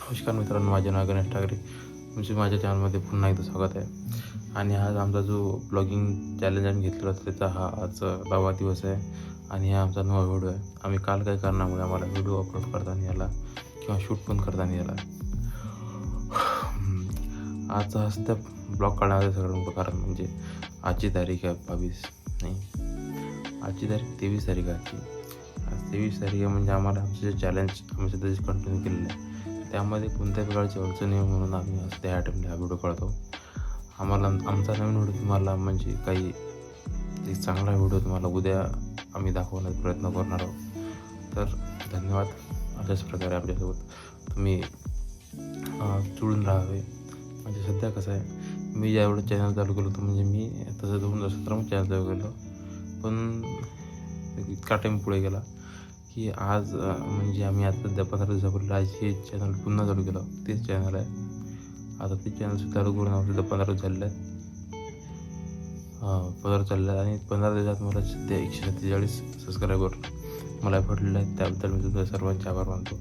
नमस्कार मित्रांनो, माझे नाव गणेश ठाकरे. तुमचे माझ्या चॅनलमध्ये पुन्हा एकदा स्वागत आहे. आणि आज आमचा जो ब्लॉगिंग चॅलेंज आम्ही घेतलेला होता त्याचा हा आज 10वा दिवस आहे. आणि हा आमचा नवा व्हिडिओ आहे. आम्ही काल काही कारणामुळे आम्हाला व्हिडिओ अपलोड करता नाही आला किंवा शूट पण करता नाही आला. आज सध्या ब्लॉग काढण्याचं सगळं मोठं कारण म्हणजे आजची तारीख आहे 22 नाही, आजची तारीख 23 तारीख आहे. आज 23 तारीख आहे म्हणजे आम्हाला आमचं जे चॅलेंज आम्ही सध्या जे कंटिन्यू केलेलं आहे त्यामध्ये कोणत्याही प्रकारची अडचण येऊ म्हणून आम्ही आज त्या आयटमला हा व्हिडिओ काढतो. आम्हाला आमचा नवीन व्हिडिओ तुम्हाला म्हणजे काही एक चांगला व्हिडिओ तुम्हाला उद्या आम्ही दाखवण्याचा प्रयत्न करणार आहोत. तर धन्यवाद. अशाच प्रकारे आमच्यासोबत तुम्ही जुळून राहावे. म्हणजे सध्या कसं आहे, मी ज्यावेळेस चॅनल चालू केलं होतं म्हणजे मी तसं 2017 चॅनल चालू केलं, पण इतका टाईम पुढे गेला की आज म्हणजे आम्ही आता सध्या 15 दिवसापूर्वी आज हे चॅनल पुन्हा चालू केलं. तेच चॅनल आहे. आता ते चॅनल चालू करून आमचं 15 दिवस झालेले आहेत. 15 चालले आहेत आणि 15 दिवसात मला सध्या 147 सबस्क्रायबर मला भेटलेले आहेत. त्याबद्दल मी तुमच्या सर्वांचे आभार मानतो.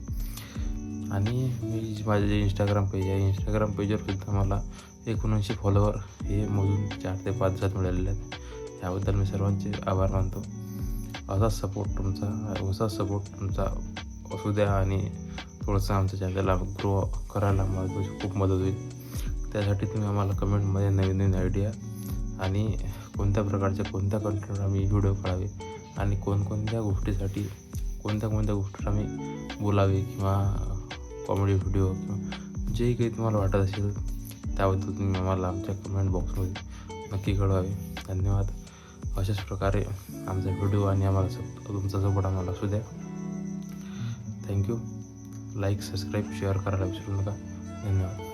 आणि मी माझे जे इंस्टाग्राम पेज आहे, इंस्टाग्राम पेजवर सुद्धा मला 79 फॉलोवर हे मोजून 4 ते 5 दिवसात मिळालेले आहेत. त्याबद्दल मी सर्वांचे आभार मानतो. असाच सपोर्ट तुमचा असू द्या आणि थोडंसं आमच्या चॅनलला ग्रो करायला मला खूप मदत होईल. त्यासाठी तुम्ही आम्हाला कमेंटमध्ये नवीन आयडिया आणि कोणत्या कंटेंटवर आम्ही व्हिडिओ काढावे आणि कोणत्या गोष्टीसाठी कोणत्या गोष्टीवर आम्ही बोलावे किंवा कॉमेडी व्हिडिओ किंवा जे काही तुम्हाला वाटत असेल त्याबद्दल तुम्ही आम्हाला आमच्या कमेंट बॉक्समध्ये नक्की कळवावे. धन्यवाद. अशाच प्रकारे आमचा व्हिडिओ आणि आम्हाला तुमचा सपोर्ट आम्हाला असू द्या. थँक्यू. लाईक, सबस्क्राईब, शेअर करायला विसरू नका. धन्यवाद.